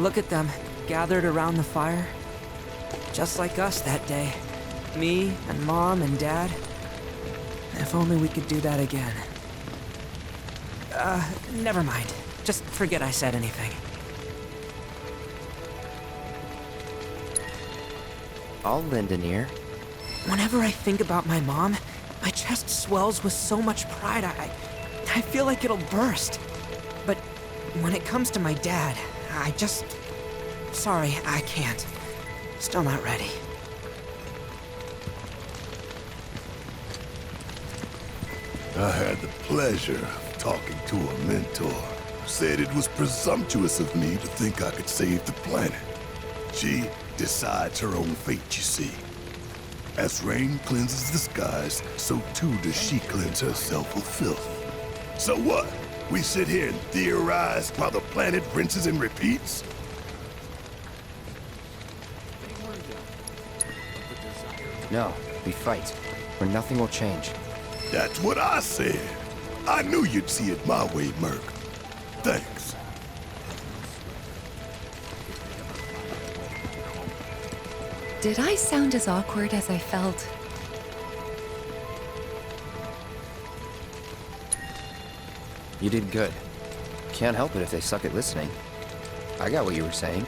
Look at them, gathered around the fire. Just like us that day. Me and Mom and Dad. If only we could do that again. Never mind. Just forget I said anything. I'll lend an ear. Whenever I think about my mom, my chest swells with so much pride, I feel like it'll burst. But when it comes to my dad, I just... Sorry, I can't. Still not ready. I had the pleasure of talking to a mentor. Said it was presumptuous of me to think I could save the planet. She decides her own fate, you see. As rain cleanses the skies, so too does she cleanse herself of filth. So what? We sit here and theorize while the planet rinses and repeats? No, we fight, or nothing will change. That's what I said. I knew you'd see it my way, Merc. Thanks. Did I sound as awkward as I felt? You did good. Can't help it if they suck at listening. I got what you were saying.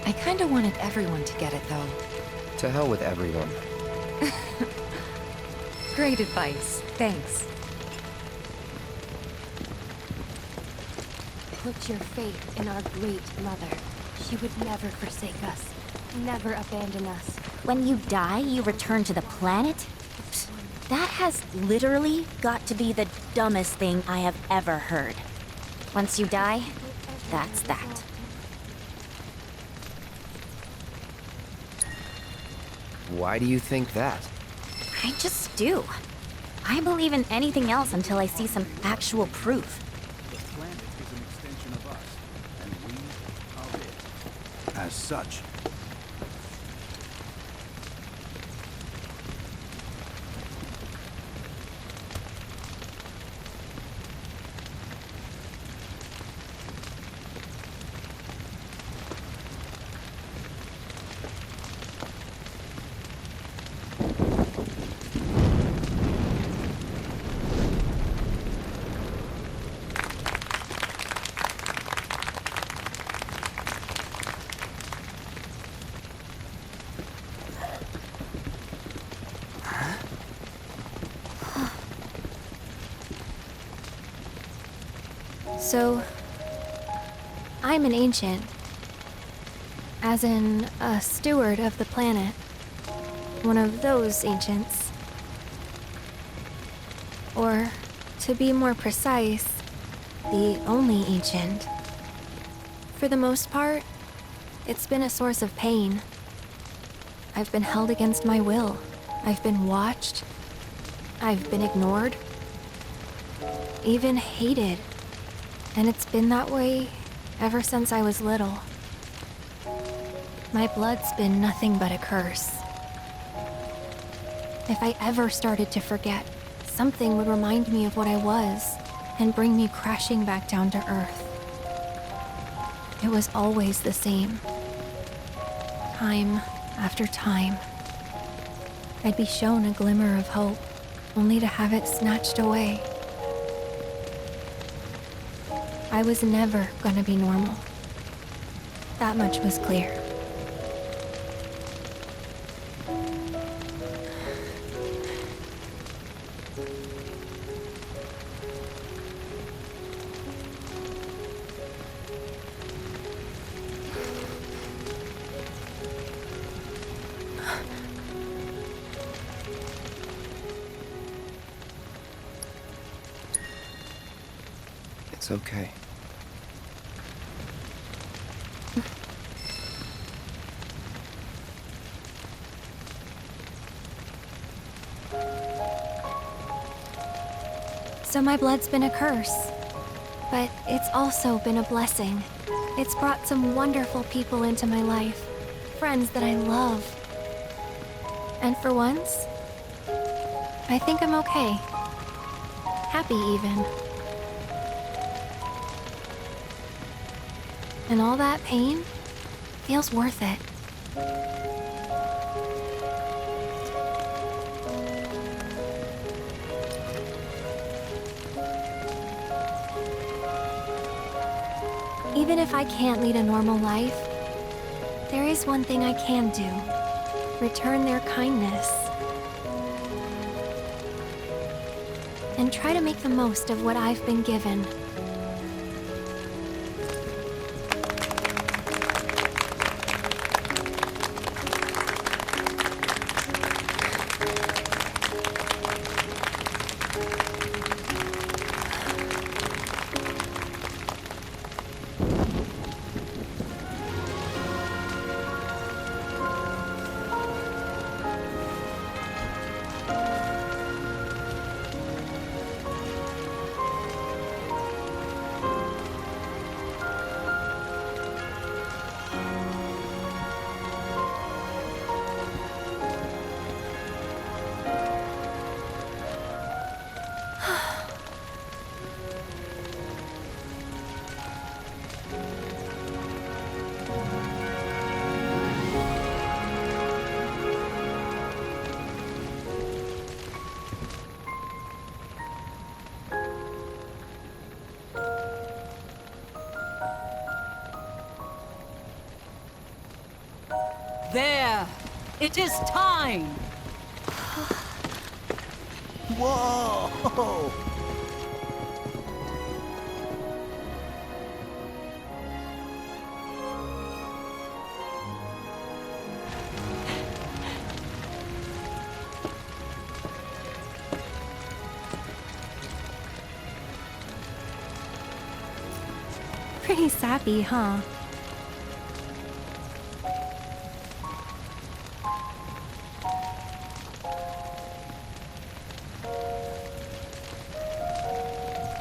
I kinda wanted everyone to get it, though. To hell with everyone. Great advice. Thanks. Put your faith in our great mother. She would never forsake us, never abandon us. When you die, you return to the planet? Psst, that has literally got to be the dumbest thing I have ever heard. Once you die, that's that. Why do you think that? I just do. I believe in anything else until I see some actual proof. The planet is an extension of us, and we are it. As such, So, I'm an ancient. As in, a steward of the planet. One of those ancients. Or, to be more precise, the only ancient. For the most part, it's been a source of pain. I've been held against my will. I've been watched. I've been ignored. Even hated. And it's been that way ever since I was little. My blood's been nothing but a curse. If I ever started to forget, something would remind me of what I was and bring me crashing back down to Earth. It was always the same. Time after time. I'd be shown a glimmer of hope, only to have it snatched away. I was never gonna be normal. That much was clear. It's okay. So my blood's been a curse, but it's also been a blessing. It's brought some wonderful people into my life, friends that I love. And for once, I think I'm okay. Happy even. And all that pain, feels worth it. Even if I can't lead a normal life, there is one thing I can do. Return their kindness. And try to make the most of what I've been given. There! It is time! Whoa! Pretty sappy, huh?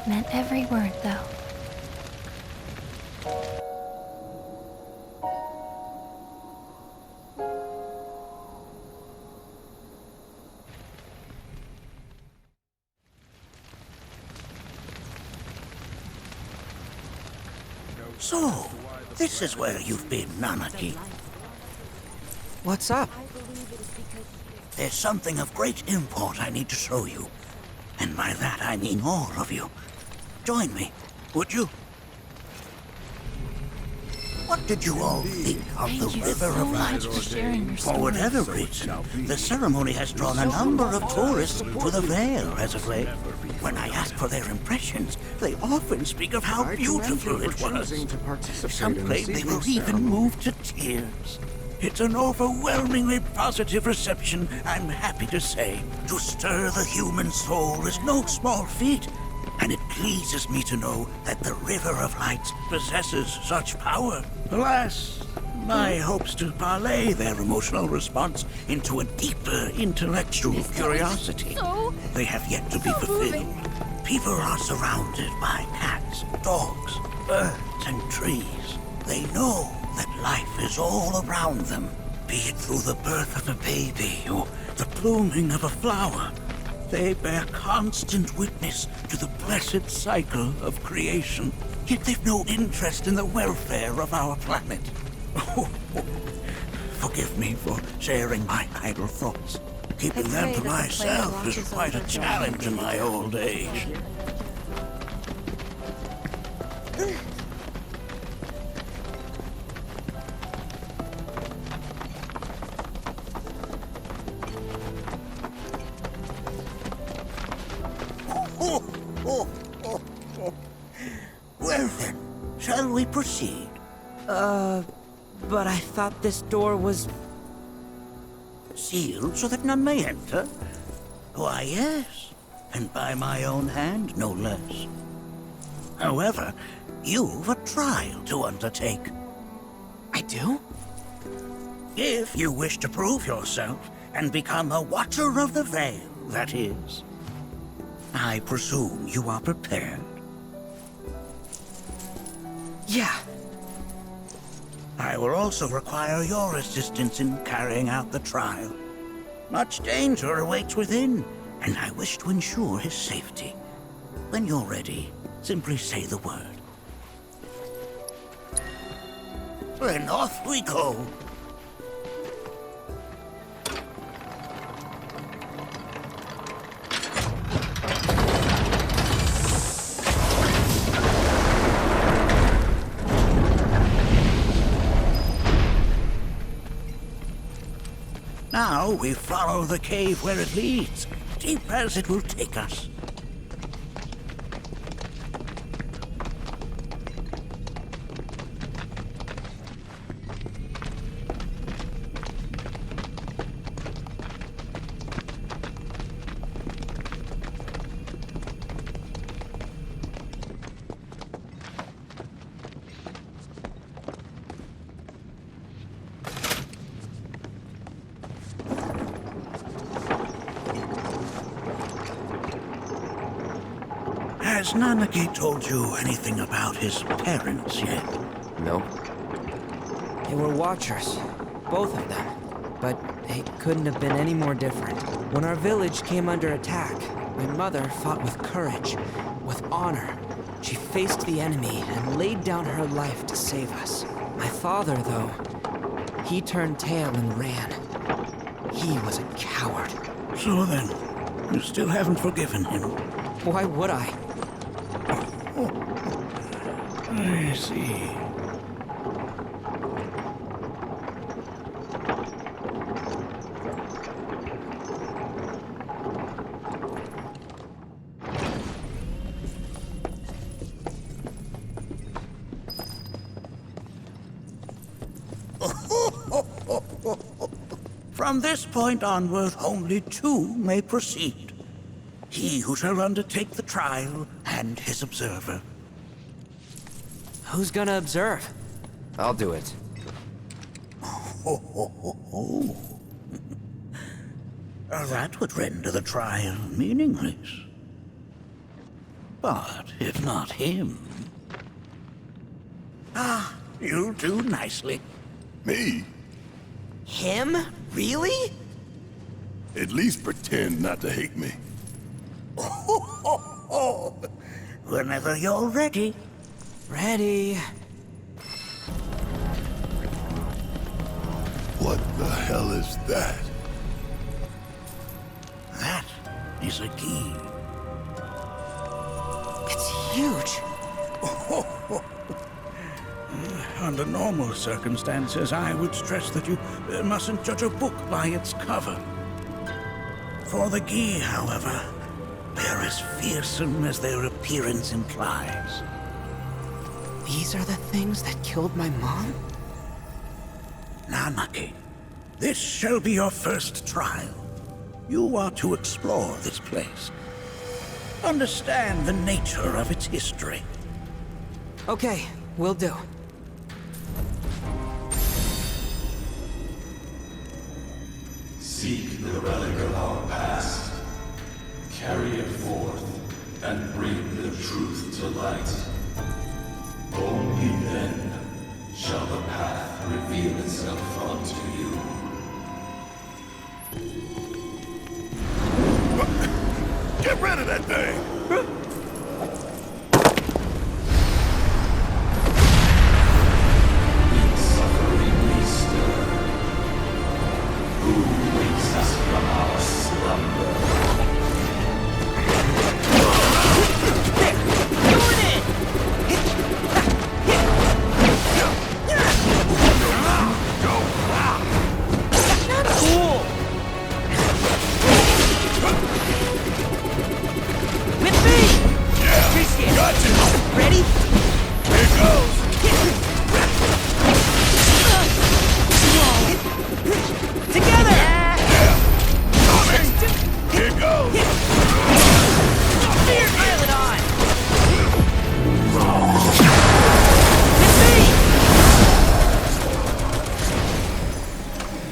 Meant every word, though. So, this is where you've been, Nanaki. What's up? There's something of great import I need to show you. And by that I mean all of you. Join me, would you? What did you all think of the River of Light? For whatever reason, the ceremony has drawn a number of tourists to the Vale as of late. When I ask for their impressions, they often speak of how beautiful it was. Some claim they were even moved to tears. It's an overwhelmingly positive reception, I'm happy to say. To stir the human soul is no small feat, and it pleases me to know that the River of Light possesses such power. Alas, my hopes to parlay their emotional response into a deeper intellectual curiosity, they have yet to be fulfilled. People are surrounded by cats, dogs, birds, and trees. They know that life is all around them, be it through the birth of a baby or the blooming of a flower. They bear constant witness to the blessed cycle of creation, yet they've no interest in the welfare of our planet. Forgive me for sharing my idle thoughts. Keeping them to myself is quite a challenge in my old age. Well then, shall we proceed? But I thought this door was... Sealed so that none may enter? Why, yes, and by my own hand, no less. However, you've a trial to undertake. I do? If you wish to prove yourself and become a Watcher of the Veil, that is. I presume you are prepared. Yeah. I will also require your assistance in carrying out the trial. Much danger awaits within, and I wish to ensure his safety. When you're ready, simply say the word. Then off we go. Now we follow the cave where it leads, deep as it will take us. Has Nanaki told you anything about his parents yet? No. They were watchers, both of them. But they couldn't have been any more different. When our village came under attack, my mother fought with courage, with honor. She faced the enemy and laid down her life to save us. My father, though, he turned tail and ran. He was a coward. So then, you still haven't forgiven him? Why would I? I see. From this point onward, only two may proceed. He who shall undertake the trial and his observer. Who's gonna observe? I'll do it. That would render the trial meaningless. But if not him... you'll do nicely. Me? Him? Really? At least pretend not to hate me. Whenever you're ready. Ready. What the hell is that? That is a key. It's huge. Under normal circumstances, I would stress that you mustn't judge a book by its cover. For the Gi, however, they're as fearsome as their appearance implies. These are the things that killed my mom? Nanaki, this shall be your first trial. You are to explore this place. Understand the nature of its history. Okay, will do. Seek the relic of our past. Carry it forth and bring the truth to light. Only then shall the path reveal itself unto you. Get rid of that thing! In suffering we stir. Who wakes us from our slumber?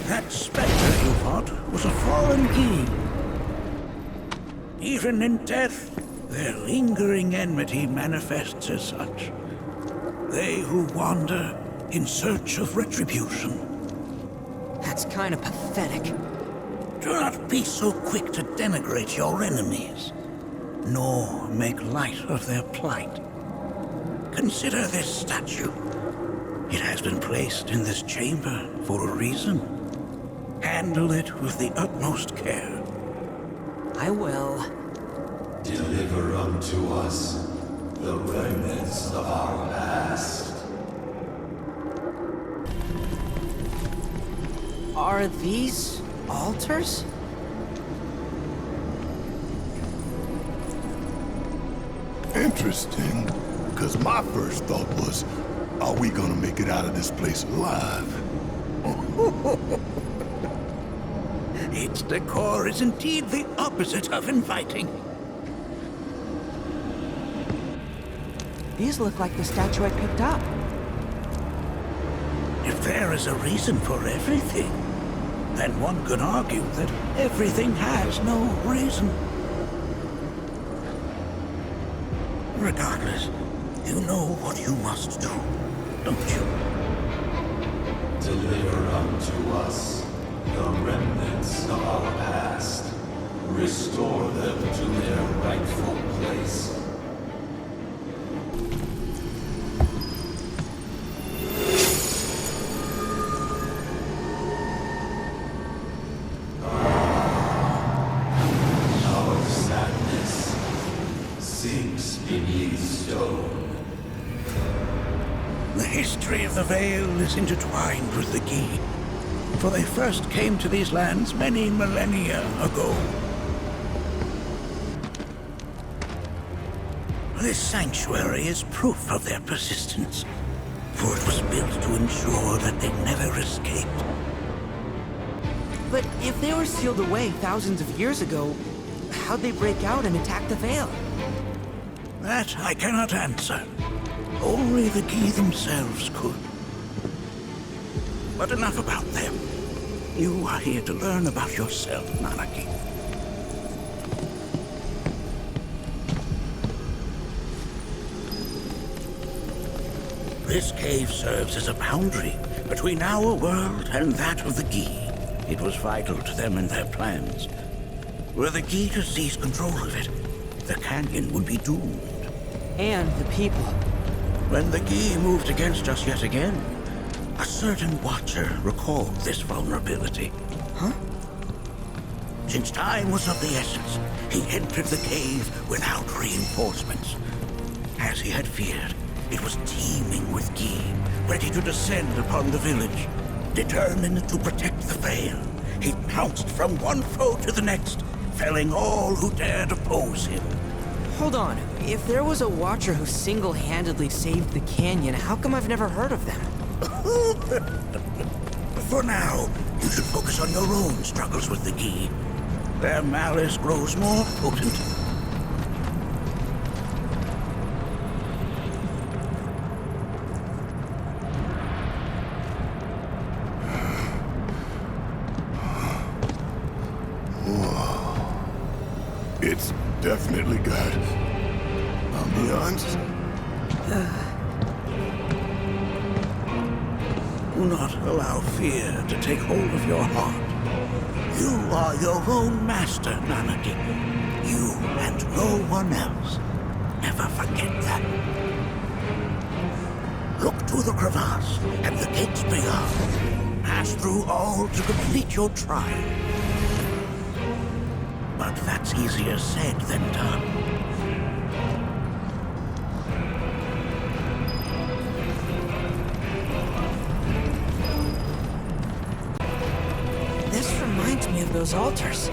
That spectre you fought was a fallen Gi. Even in death, their lingering enmity manifests as such. They who wander in search of retribution. That's kind of pathetic. Do not be so quick to denigrate your enemies, nor make light of their plight. Consider this statue. It has been placed in this chamber for a reason. Handle it with the utmost care. I will. Deliver unto us the remnants of our past. Are these altars? Interesting, because my first thought was, are we gonna make it out of this place alive? Its decor is indeed the opposite of inviting. These look like the statue I picked up. If there is a reason for everything, then one could argue that everything has no reason. Regardless, you know what you must do, don't you? Deliver unto us the remnants of our past. Restore them to their rightful place. Our sadness sinks beneath stone. The history of the Vale is intertwined with the Gi, for they first came to these lands many millennia ago. This sanctuary is proof of their persistence, for it was built to ensure that they never escaped. But if they were sealed away thousands of years ago, how'd they break out and attack the Vale? That I cannot answer. Only the Gi themselves could. But enough about them. You are here to learn about yourself, Nanaki. This cave serves as a boundary between our world and that of the Gi. It was vital to them and their plans. Were the Gi to seize control of it, the canyon would be doomed. And the people. When the Gi moved against us yet again, a certain watcher recalled this vulnerability. Huh? Since time was of the essence, he entered the cave without reinforcements. As he had feared, it was teeming with Gi, ready to descend upon the village. Determined to protect the Vale, he pounced from one foe to the next, felling all who dared oppose him. Hold on. If there was a watcher who single-handedly saved the canyon, how come I've never heard of them? For now, you should focus on your own struggles with the Gi. Their malice grows more potent. It's definitely got ambiance. Do not allow fear to take hold of your heart. You are your own master, Nanaki. You and no one else. Never forget that. Look to the crevasse and the gates beyond. Pass through all to complete your trial. But that's easier said than done. This reminds me of those altars.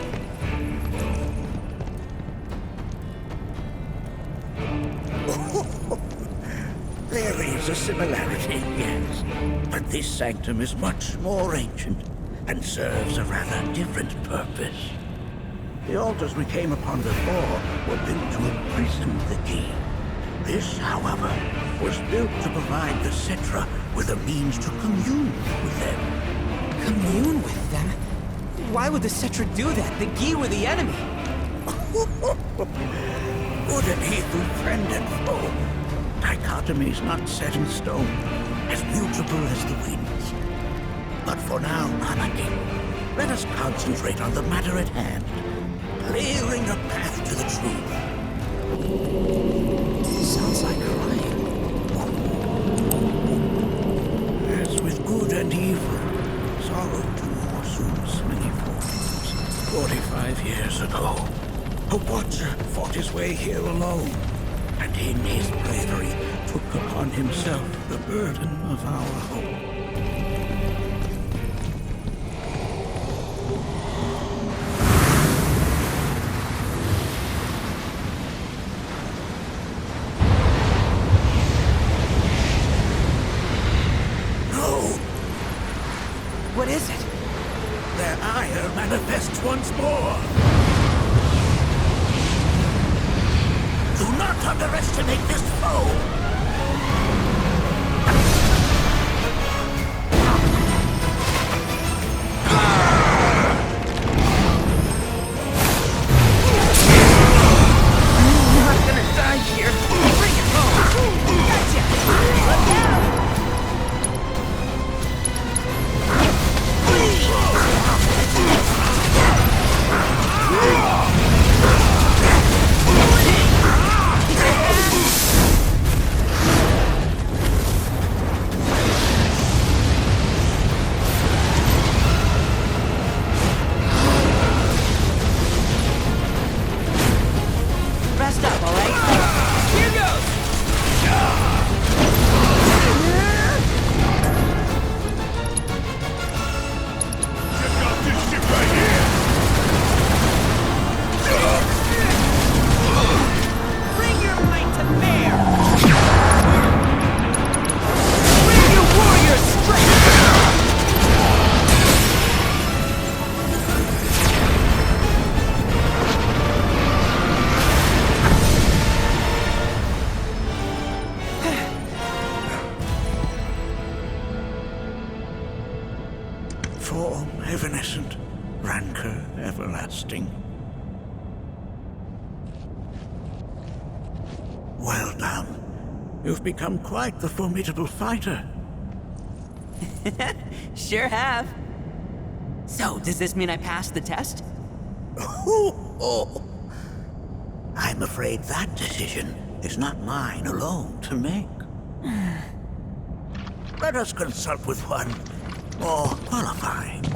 There is a similarity, yes. But this sanctum is much more ancient and serves a rather different purpose. The altars we came upon before were built to imprison the Gi. This, however, was built to provide the Cetra with a means to commune with them. Commune with them? Why would the Cetra do that? The Gi were the enemy. Good and evil, friend and foe. Dichotomy's not set in stone, as mutable as the winds. But for now, Nanaki, let us concentrate on the matter at hand. Clearing a path to the truth. Sounds like crying. with good and evil. Sorrow too assumes many forms. 45 years ago, a Watcher fought his way here alone, and in his bravery took upon himself the burden of our home. What is it? Their ire manifests once more. Do not underestimate this foe! I'm not gonna die here. Bring it home. Gotcha. Look out. Rest up, all right? Here goes. Check out this shit right here! Bring your might to bear. Bring your warrior strength. Form evanescent, rancor everlasting. Well done. You've become quite the formidable fighter. Sure have. So, does this mean I passed the test? I'm afraid that decision is not mine alone to make. Let us consult with one more qualified.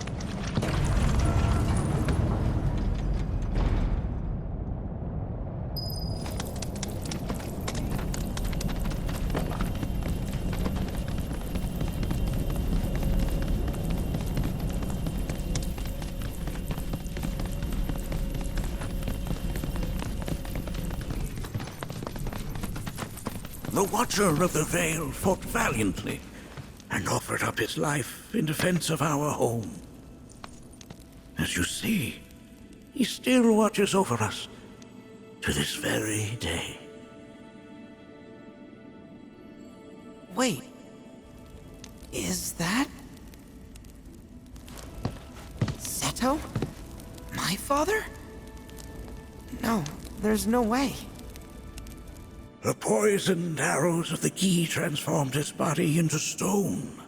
The Watcher of the Veil fought valiantly and offered up his life in defense of our home. As you see, he still watches over us to this very day. Wait. Is that... Seto? My father? No, there's no way. The poisoned arrows of the key transformed his body into stone,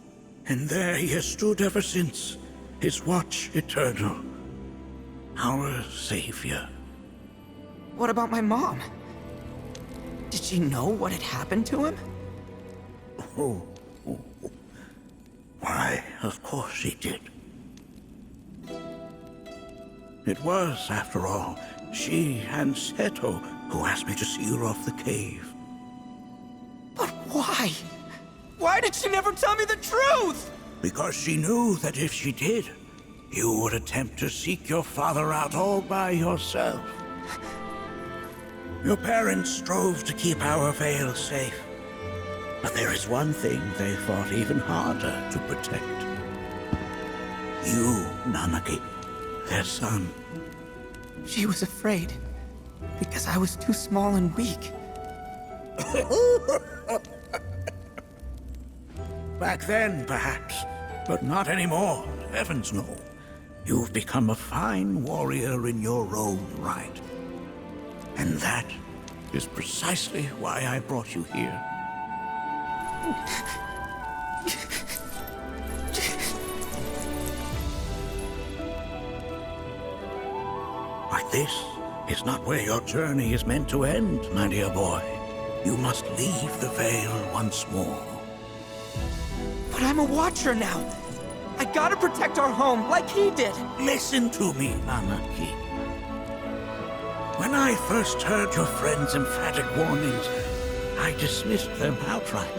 and there he has stood ever since, his watch eternal, our savior. What about my mom? Did she know what had happened to him? Why, of course she did. It was, after all, she and Seto who asked me to see her off the cave. But why? Why did she never tell me the truth? Because she knew that if she did, you would attempt to seek your father out all by yourself. Your parents strove to keep our Vale safe. But there is one thing they fought even harder to protect. You, Nanaki, their son. She was afraid, because I was too small and weak. Back then, perhaps, but not anymore, heavens no. You've become a fine warrior in your own right. And that is precisely why I brought you here. But this is not where your journey is meant to end, my dear boy. You must leave the Vale once more. But I'm a Watcher now. I gotta protect our home, like he did. Listen to me, Nanaki. When I first heard your friend's emphatic warnings, I dismissed them outright.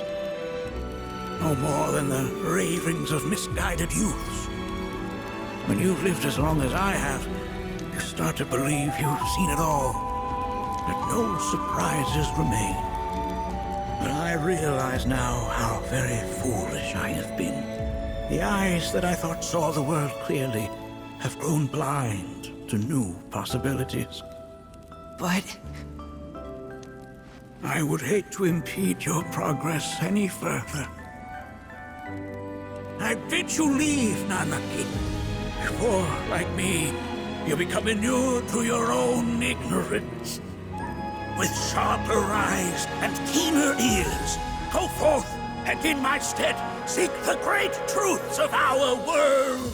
No more than the ravings of misguided youths. When you've lived as long as I have, you start to believe you've seen it all, that no surprises remain. But I realize now how very foolish I have been. The eyes that I thought saw the world clearly have grown blind to new possibilities. But... I would hate to impede your progress any further. I bid you leave, Nanaki, before, like me, you become inured to your own ignorance. With sharper eyes and keener ears, go forth and in my stead seek the great truths of our world.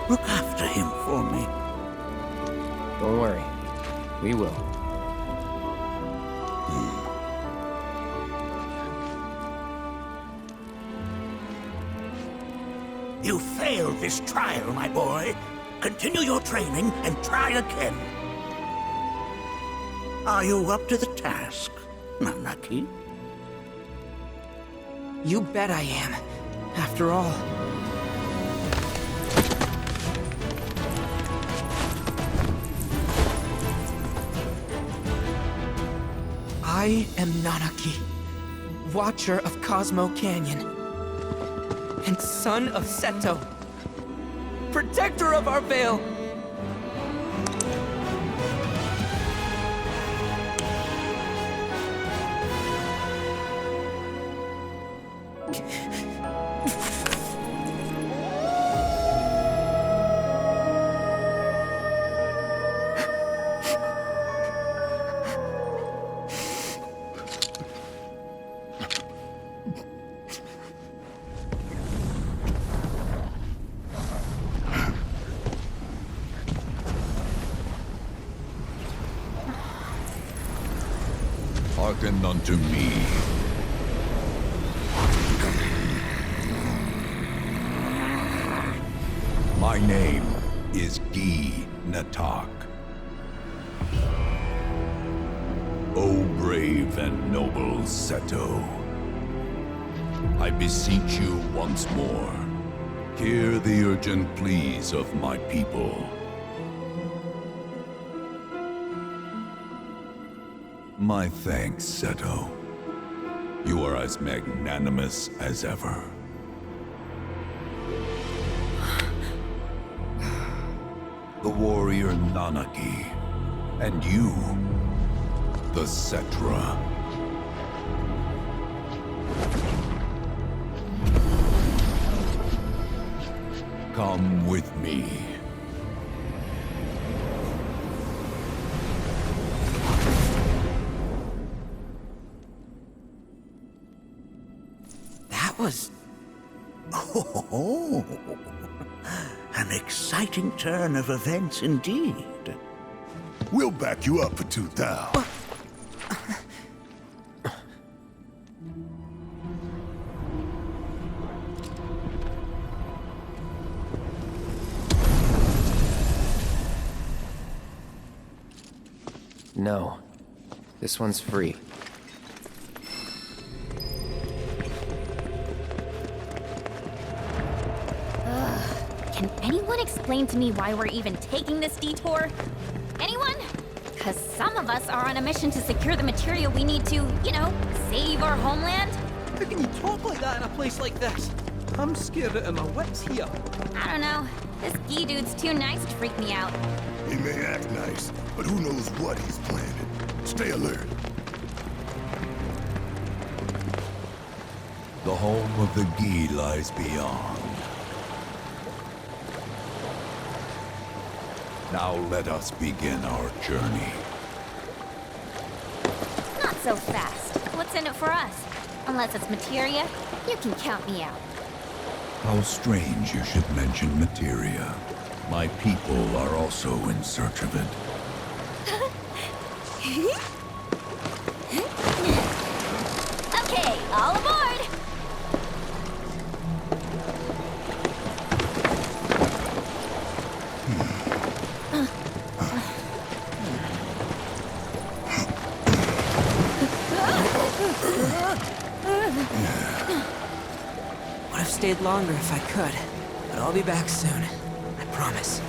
Look after him for me. Don't worry. We will. You failed this trial, my boy. Continue your training and try again. Are you up to the task, Nanaki? You bet I am. After all... I am Nanaki, Watcher of Cosmo Canyon, and son of Seto, protector of our Vale. Hearken unto me. My name is Gi Natak. O brave and noble Seto, I beseech you once more, hear the urgent pleas of my people. My thanks, Seto. You are as magnanimous as ever. The warrior Nanaki, and you, the Cetra. Come with me. Was... Oh, an exciting turn of events indeed. We'll back you up for 2,000. No. This one's free. Can anyone explain to me why we're even taking this detour? Anyone? Because some of us are on a mission to secure the material we need to, you know, save our homeland. How can you talk like that in a place like this? I'm scared out of my wits here. I don't know. This Gi dude's too nice to freak me out. He may act nice, but who knows what he's planning. Stay alert. The home of the Gi lies beyond. Now let us begin our journey. Not so fast. What's in it for us? Unless it's materia, you can count me out. How strange you should mention materia. My people are also in search of it. Okay, all aboard! Would have stayed longer if I could, but I'll be back soon. I promise.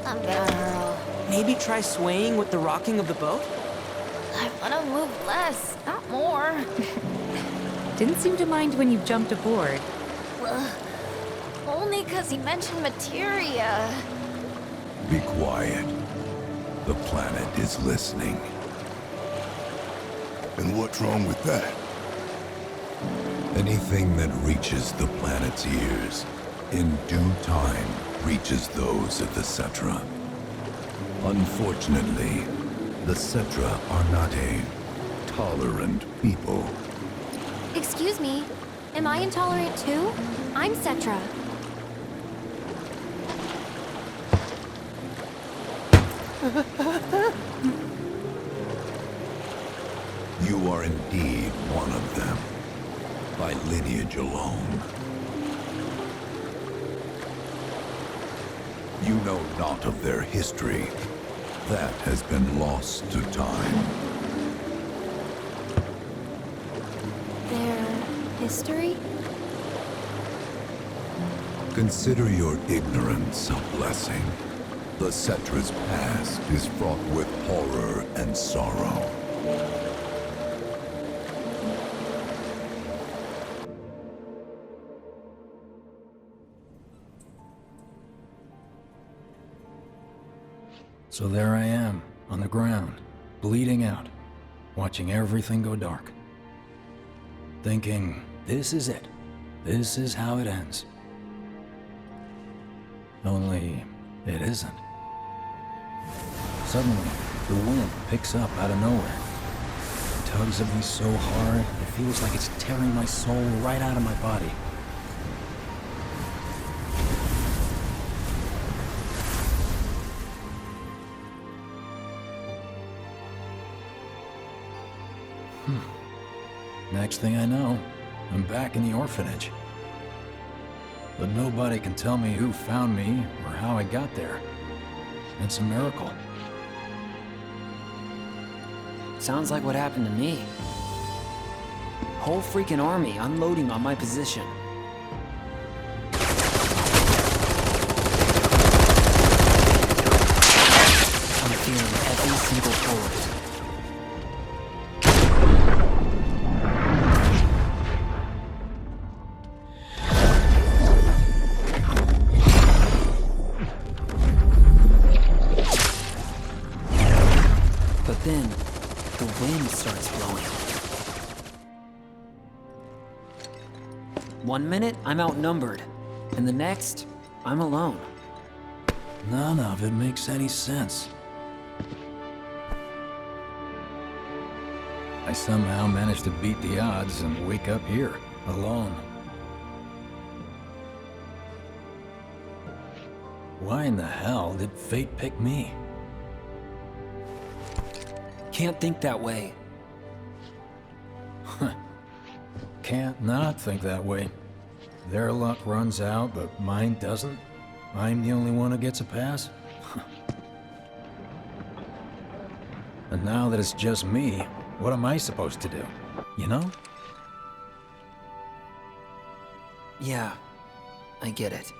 I'm gonna hurl. Maybe try swaying with the rocking of the boat? I wanna move less, not more. Didn't seem to mind when you jumped aboard. Only 'cause he mentioned materia. Be quiet. The planet is listening. And what's wrong with that? Anything that reaches the planet's ears, in due time, reaches those of the Cetra. Unfortunately, the Cetra are not a tolerant people. Excuse me, am I intolerant too? I'm Cetra. You are indeed one of them, by lineage alone. You know not of their history. That has been lost to time. Their history? Consider your ignorance a blessing. The Cetra's past is fraught with horror and sorrow. So there I am, on the ground, bleeding out, watching everything go dark. Thinking, this is it. This is how it ends. Only, it isn't. Suddenly, the wind picks up out of nowhere. It tugs at me so hard, it feels like it's tearing my soul right out of my body. Next thing I know, I'm back in the orphanage. But nobody can tell me who found me or how I got there. It's a miracle. Sounds like what happened to me. Whole freaking army unloading on my position. I'm feeling every single bullet. But then, the wind starts blowing. 1 minute, I'm outnumbered. And the next, I'm alone. None of it makes any sense. I somehow managed to beat the odds and wake up here, alone. Why in the hell did fate pick me? Can't think that way. Can't not think that way. Their luck runs out, but mine doesn't. I'm the only one who gets a pass. And now that it's just me, what am I supposed to do? You know? Yeah, I get it.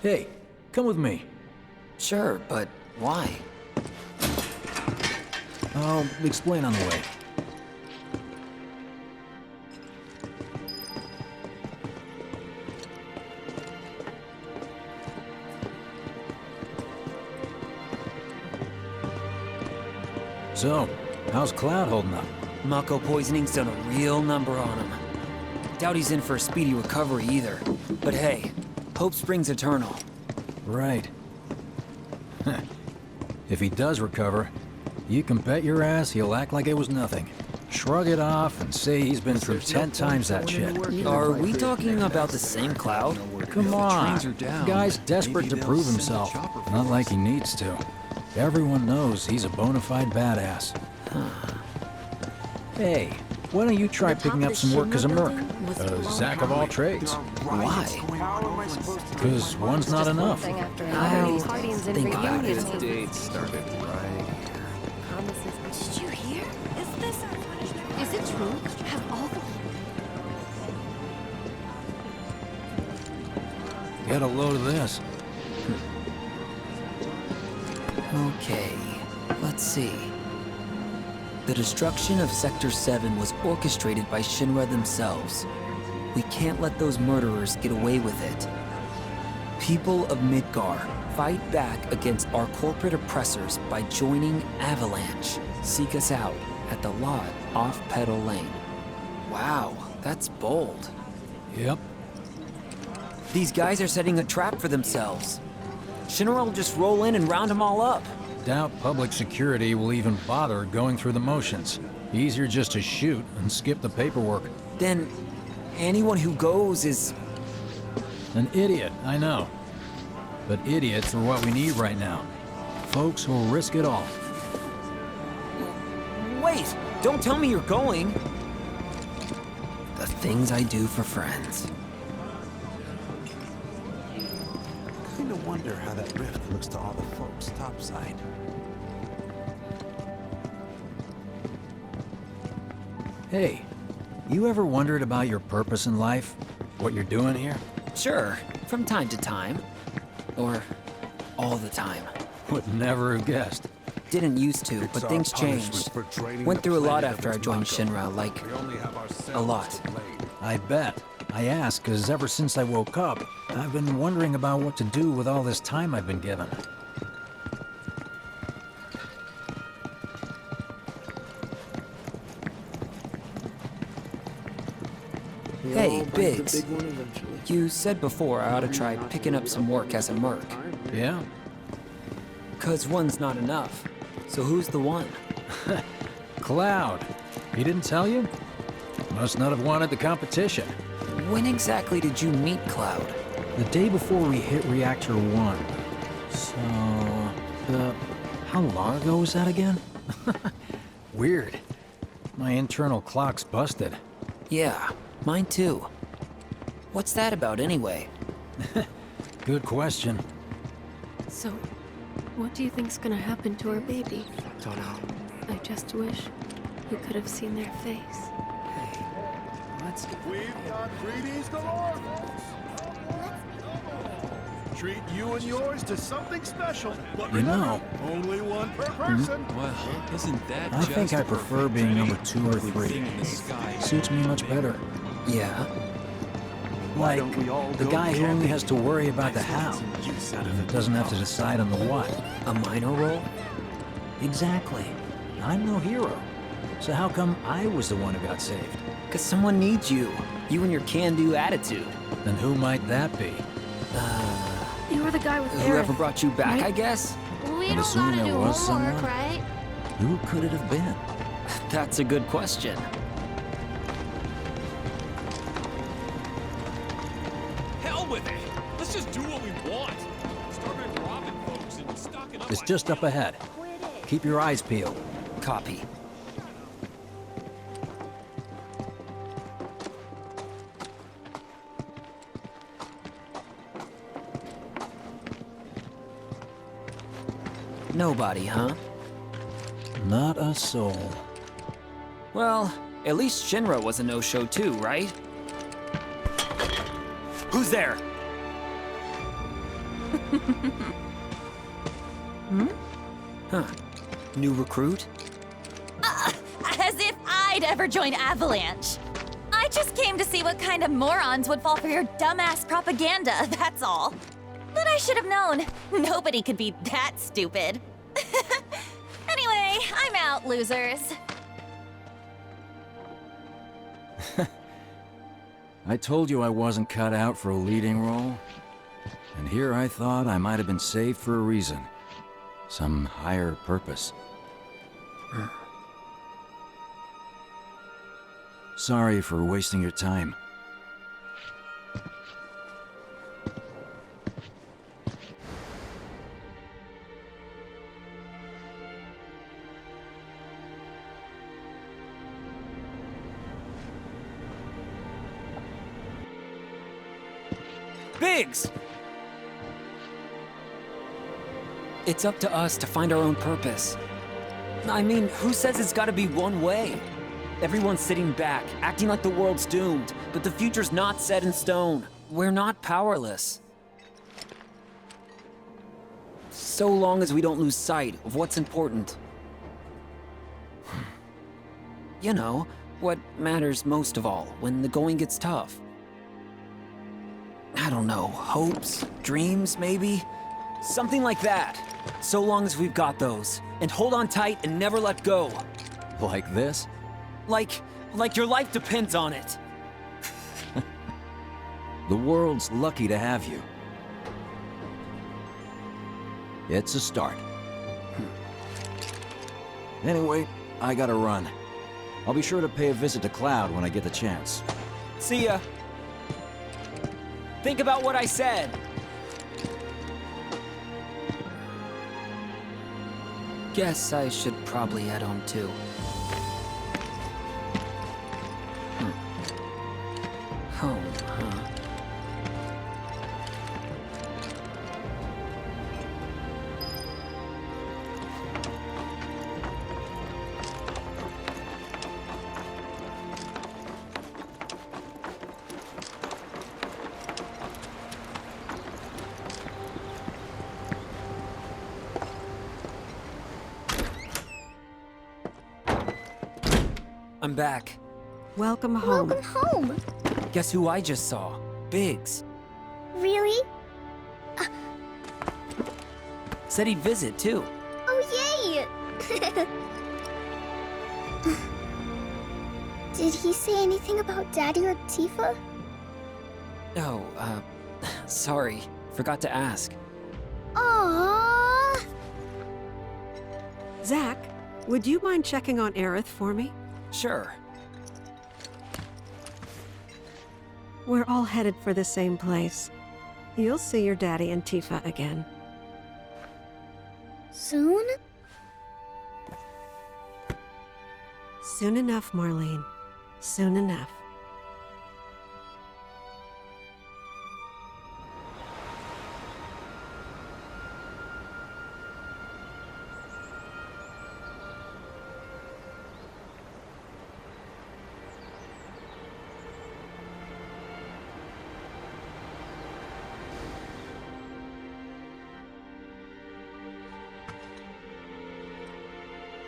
Hey, come with me. Sure, but why? I'll explain on the way. So, how's Cloud holding up? Mako poisoning's done a real number on him. Doubt he's in for a speedy recovery either. But hey, hope springs eternal. Right. If he does recover, you can bet your ass he'll act like it was nothing. Shrug it off and say he's been through 10 times that shit. Are we talking about the same Cloud? Come on, the guy's desperate to prove himself. Not like he needs to. Everyone knows he's a bona fide badass. Hey, why don't you try picking up some work as a merc? A Zack of all trades. Why? Because one's not enough. I'll think about it. Date started right. Did you hear? Is this our punishment? Is it true? Have all the... Get a load of this. Okay, let's see. The destruction of Sector 7 was orchestrated by Shinra themselves. We can't let those murderers get away with it. People of Midgar, fight back against our corporate oppressors by joining Avalanche. Seek us out at the lot off Petal Lane. Wow, that's bold. Yep. These guys are setting a trap for themselves. Shinra will just roll in and round them all up. Doubt public security will even bother going through the motions. Easier just to shoot and skip the paperwork. Then, anyone who goes is... An idiot, I know. But idiots are what we need right now. Folks who'll risk it all. Wait! Don't tell me you're going! The things I do for friends. Kinda wonder how that rift looks to all the folks topside. Hey, you ever wondered about your purpose in life? What you're doing here? Sure, from time to time. Or all the time. Would never have guessed. Didn't used to, but things changed. Went through a lot after I joined Shinra, like, a lot. I bet. I ask because ever since I woke up, I've been wondering about what to do with all this time I've been given. Hey, Biggs. You said before I ought to try picking up some work as a merc. Yeah? 'Cause one's not enough. So who's the one? Cloud. He didn't tell you? Must not have wanted the competition. When exactly did you meet Cloud? The day before we hit Reactor 1. So... how long ago was that again? Weird. My internal clock's busted. Yeah, mine too. What's that about anyway? Good question. So, what do you think's gonna happen to our baby? Don't know. I just wish you could have seen their face. We've got greetings galore, folks. Treat you and yours to something special. But You know, only one per person. Well, isn't that I think I prefer being number 2 or 3. Suits me much better. Yeah? Like, the guy who only has to worry about the how, and doesn't have to decide on the what. A minor role? Exactly. I'm no hero. So how come I was the one who got saved? 'Cause someone needs you. You and your can-do attitude. Then who might that be? You were the guy with Whoever Eric, brought you back, right? I guess? We And don't assuming gotta there do was homework, someone? right? Who could it have been? That's a good question. Hell with it! Let's just do what we want! Start robbing folks and stocking up It's on just up ahead. Keep your eyes peeled. Copy. Nobody, huh? Not a soul. Well, at least Shinra was a no-show too, right? Who's there? Huh. New recruit? As if I'd ever join Avalanche. I just came to see what kind of morons would fall for your dumbass propaganda, that's all. But I should have known. Nobody could be that stupid. Anyway, I'm out, losers. I told you I wasn't cut out for a leading role. And here I thought I might have been saved for a reason. Some higher purpose. Sorry for wasting your time. Biggs! It's up to us to find our own purpose. I mean, who says it's gotta be one way? Everyone's sitting back, acting like the world's doomed, but the future's not set in stone. We're not powerless. So long as we don't lose sight of what's important. You know, what matters most of all when the going gets tough. I don't know, hopes, dreams, maybe? Something like that. So long as we've got those. And hold on tight and never let go. Like this? Like your life depends on it. The world's lucky to have you. It's a start. Anyway, I gotta run. I'll be sure to pay a visit to Cloud when I get the chance. See ya. Think about what I said. Guess I should probably head home too. Home, huh? I'm back. Welcome home. Welcome home. Guess who I just saw? Biggs. Really? Said he'd visit, too. Oh, yay! Did he say anything about Daddy or Tifa? Oh, sorry. Forgot to ask. Aww. Zach, would you mind checking on Aerith for me? Sure. We're all headed for the same place. You'll see your daddy and Tifa again. Soon? Soon enough, Marlene. Soon enough.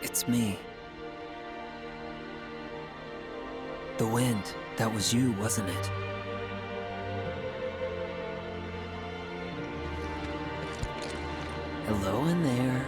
It's me. The wind, that was you, wasn't it? Hello in there.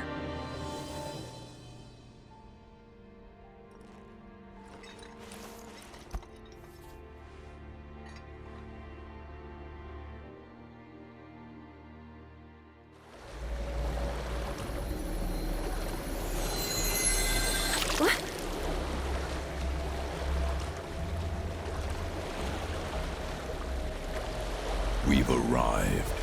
We've arrived.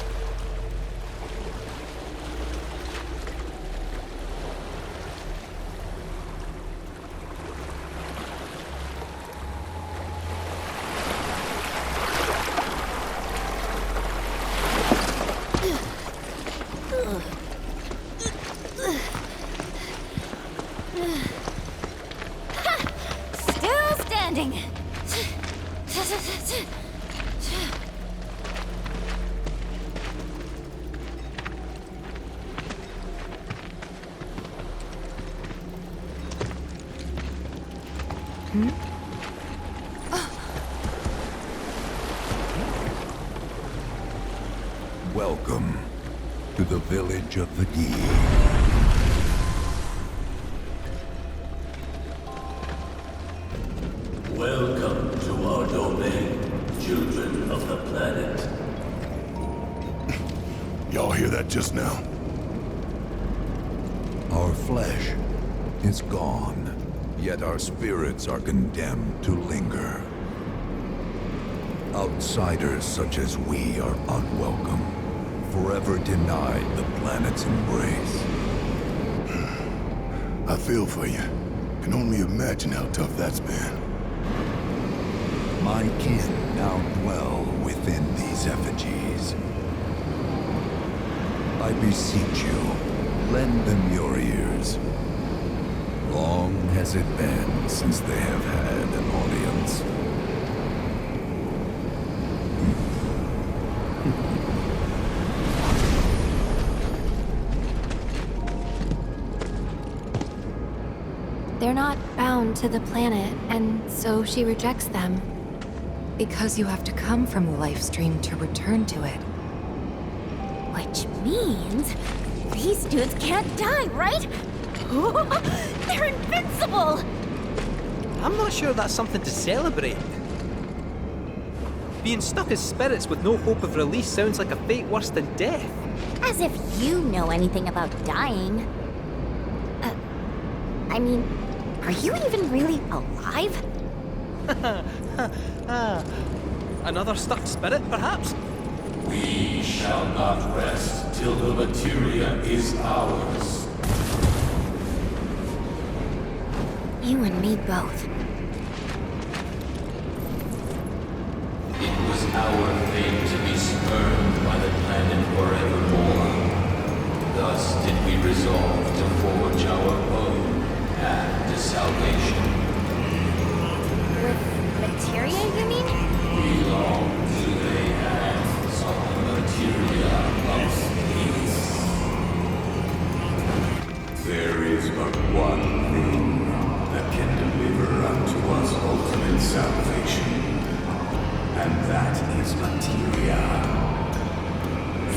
Still standing. Welcome to the village of the Gi. children of the planet. Y'all hear that just now? Our flesh is gone, yet our spirits are condemned to linger. Outsiders such as we are unwelcome, forever denied the planet's embrace. I feel for you. Can only imagine how tough that's been. My kin now dwell within these effigies. I beseech you, lend them your ears. Long has it been since they have had an audience. They're not bound to the planet, and so she rejects them. Because you have to come from the life stream to return to it. Which means these dudes can't die, right? They're invincible! I'm not sure that's something to celebrate. Being stuck as spirits with no hope of release sounds like a fate worse than death. As if you know anything about dying. I mean, are you even really alive? Another stuck spirit, perhaps? We shall not rest till the materia is ours. You and me both. It was our fate to be spurned by the planet forevermore. Thus did we resolve to forge our own path to salvation. With materia, you mean? We long to lay hands on the materia of peace. There is but one thing that can deliver unto us ultimate salvation, and that is materia.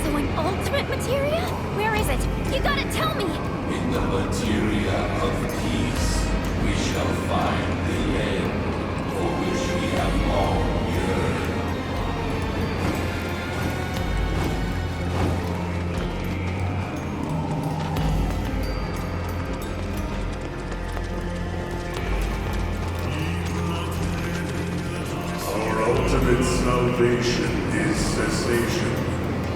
So an ultimate materia? Where is it? You gotta tell me! In the materia of peace, we shall find the end for which we have long yearned. Our ultimate salvation is cessation.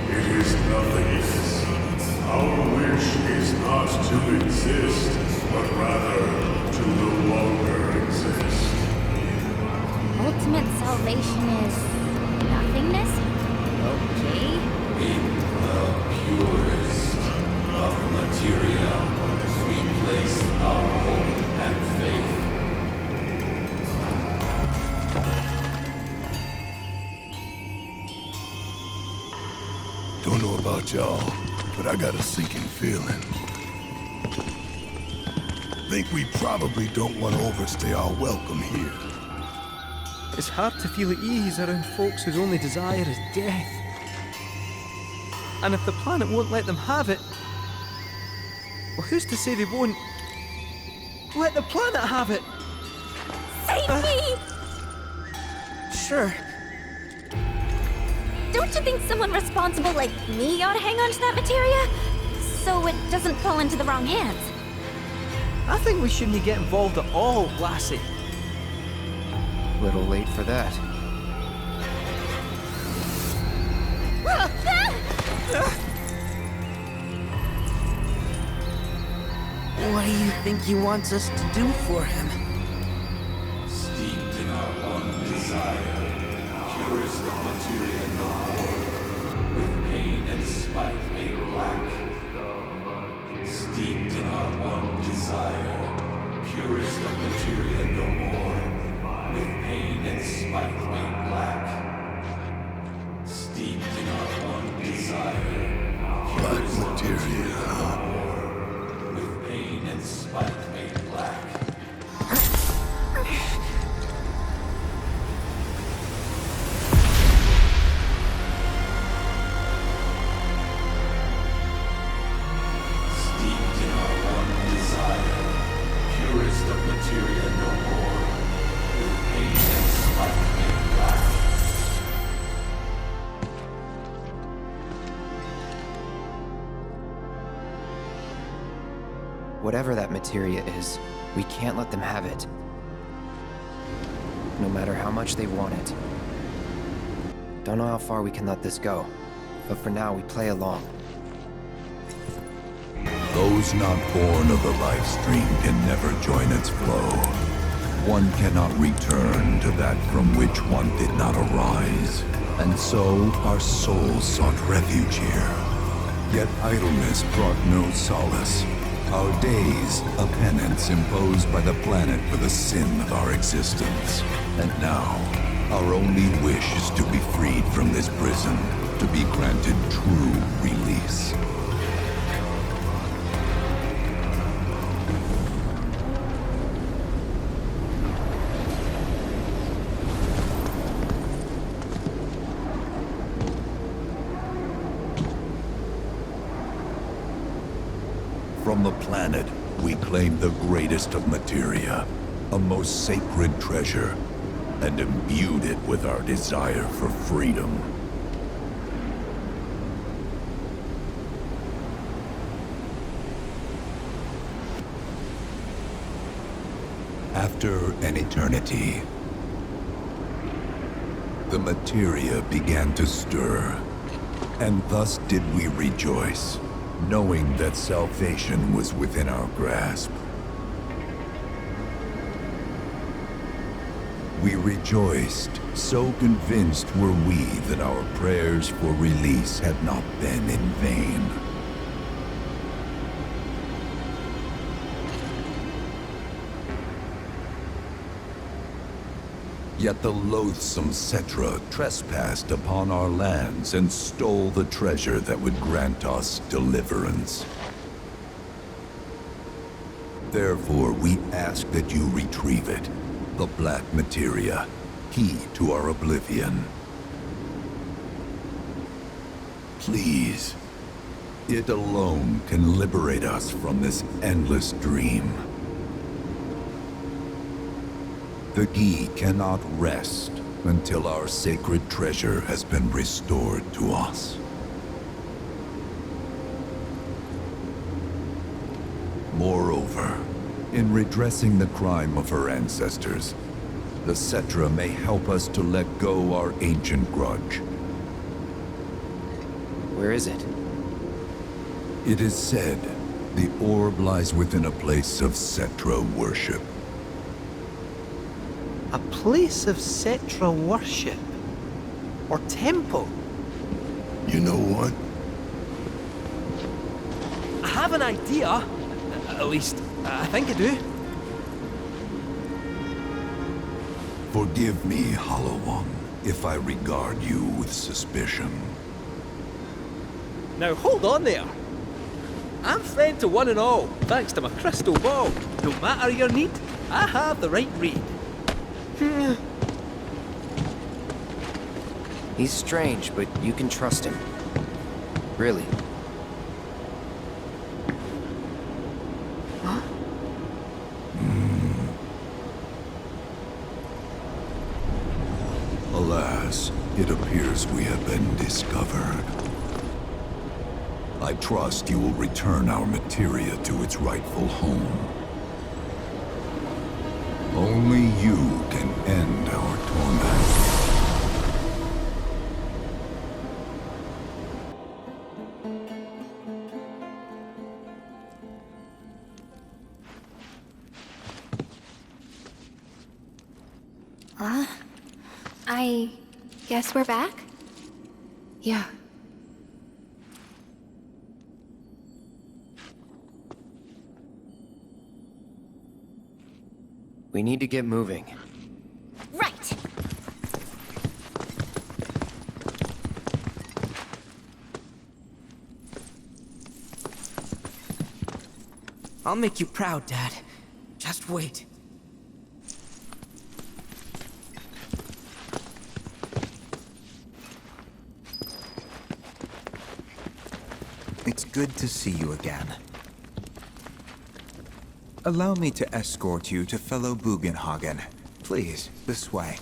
It is nothingness. Our wish is not to exist, but rather to no longer exist. Ultimate salvation is nothingness? Okay. In the purest of materia, we place our hope and faith. Don't know about y'all, but I got a sinking feeling. Think we probably don't want to overstay our welcome here. It's hard to feel at ease around folks whose only desire is death. And if the planet won't let them have it, well, who's to say they won't let the planet have it? Save me! Sure. Don't you think someone responsible like me ought to hang on to that materia? So it doesn't fall into the wrong hands. I think we shouldn't get involved at all, Lassie. Little late for that. What do you think he wants us to do for him? Steeped in our one desire, purest of materia no more, with pain and spite made black. Steeped in our one desire, purest of materia no more, with pain and spite made black. Steeped in our one desire, Black materia, huh? with pain and spite made black. Steeped in our one desire, purest of materia Whatever that materia is, we can't let them have it. No matter how much they want it. Don't know how far we can let this go, but for now we play along. Those not born of the life stream can never join its flow. One cannot return to that from which one did not arise. And so our souls sought refuge here. Yet idleness brought no solace. Our days, a penance imposed by the planet for the sin of our existence. And now, our only wish is to be freed from this prison, to be granted true release. From the planet, we claim the greatest of materia, a most sacred treasure, and imbued it with our desire for freedom. After an eternity, the materia began to stir, and thus did we rejoice, knowing that salvation was within our grasp. We rejoiced, so convinced were we that our prayers for release had not been in vain. Yet the loathsome Cetra trespassed upon our lands and stole the treasure that would grant us deliverance. Therefore, we ask that you retrieve it, the Black Materia, key to our oblivion. Please, it alone can liberate us from this endless dream. The key cannot rest until our sacred treasure has been restored to us. Moreover, in redressing the crime of her ancestors, the Cetra may help us to let go our ancient grudge. Where is it? It is said the orb lies within a place of Cetra worship. A place of Cetra worship? Or temple? You know what? I have an idea. At least, I think I do. Forgive me, Hollow One, if I regard you with suspicion. Now hold on there. I'm friend to one and all, thanks to my crystal ball. No matter your need, I have the right read. He's strange, but you can trust him. Really. Huh? Alas, it appears we have been discovered. I trust you will return our materia to its rightful home. Only you can end our torment. I guess we're back? Yeah. We need to get moving. Right. I'll make you proud, Dad. Just wait. It's good to see you again. Allow me to escort you to fellow Bugenhagen. Please, this way.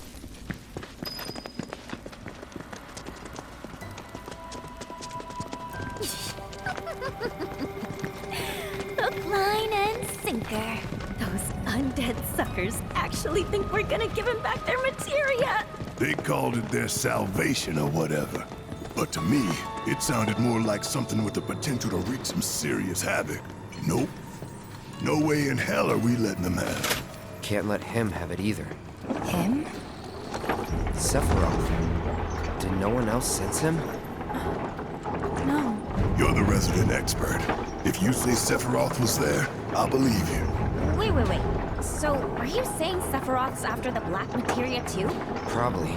Hook, line, and fuckers actually think we're gonna give him back their materia. They called it their salvation or whatever. But to me, it sounded more like something with the potential to wreak some serious havoc. Nope. No way in hell are we letting them have it. Can't let him have it either. Him? Sephiroth. Did no one else sense him? No. You're the resident expert. If you say Sephiroth was there, I'll believe you. Wait. So, are you saying Sephiroth's after the black materia too? Probably.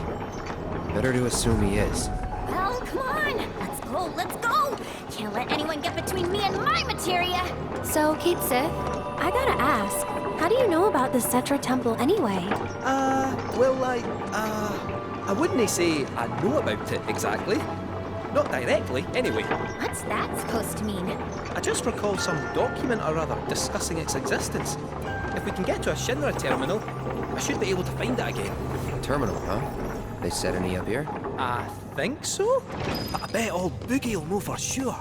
Better to assume he is. Well, come on! Let's go! Can't let anyone get between me and my materia! So, Kate Sith, I gotta ask, how do you know about the Cetra Temple anyway? I wouldn't say I know about it exactly. Not directly, anyway. What's that supposed to mean? I just recall some document or other discussing its existence. If we can get to a Shinra terminal, I should be able to find it again. Terminal, huh? They set any up here? I think so? But I bet old Boogie will know for sure.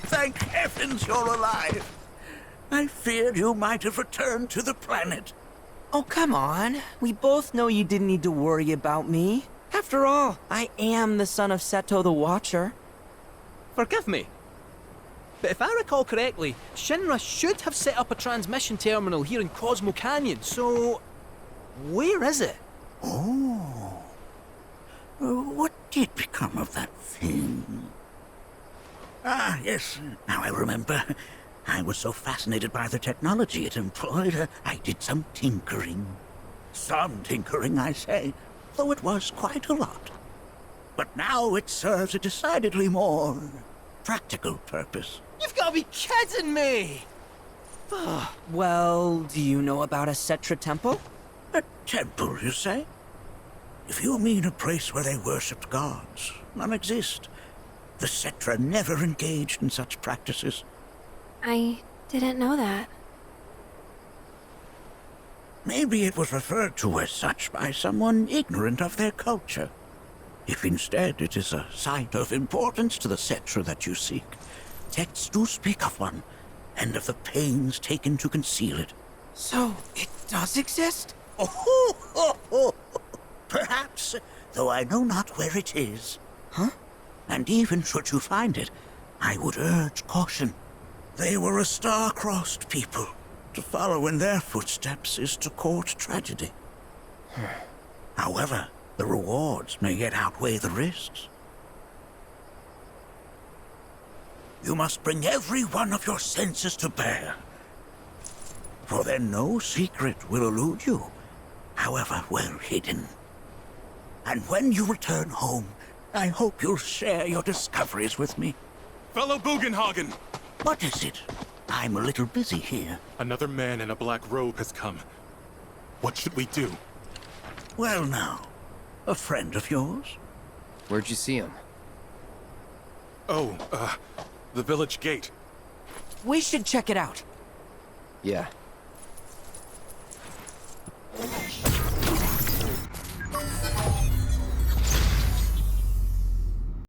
Thank heavens you're alive. I feared you might have returned to the planet. Oh, come on. We both know you didn't need to worry about me. After all, I am the son of Seto the Watcher. Forgive me. But if I recall correctly, Shinra should have set up a transmission terminal here in Cosmo Canyon, so... where is it? Oh. What did become of that thing? Ah, yes, now I remember. I was so fascinated by the technology it employed, I did some tinkering. Some tinkering, I say, though it was quite a lot. But now it serves a decidedly more practical purpose. You've got to be kidding me! Well, do you know about a Cetra temple? A temple, you say? If you mean a place where they worshipped gods, none exist. The Cetra never engaged in such practices. I didn't know that. Maybe it was referred to as such by someone ignorant of their culture. If instead it is a site of importance to the Cetra that you seek, texts do speak of one, and of the pains taken to conceal it. So, it does exist? Perhaps, though I know not where it is. Huh? And even should you find it, I would urge caution. They were a star-crossed people. To follow in their footsteps is to court tragedy. However, the rewards may yet outweigh the risks. You must bring every one of your senses to bear. For then no secret will elude you, however well hidden. And when you return home, I hope you'll share your discoveries with me. Fellow Bugenhagen! What is it? I'm a little busy here. Another man in a black robe has come. What should we do? Well now, a friend of yours? Where'd you see him? Oh, the village gate. We should check it out. Yeah,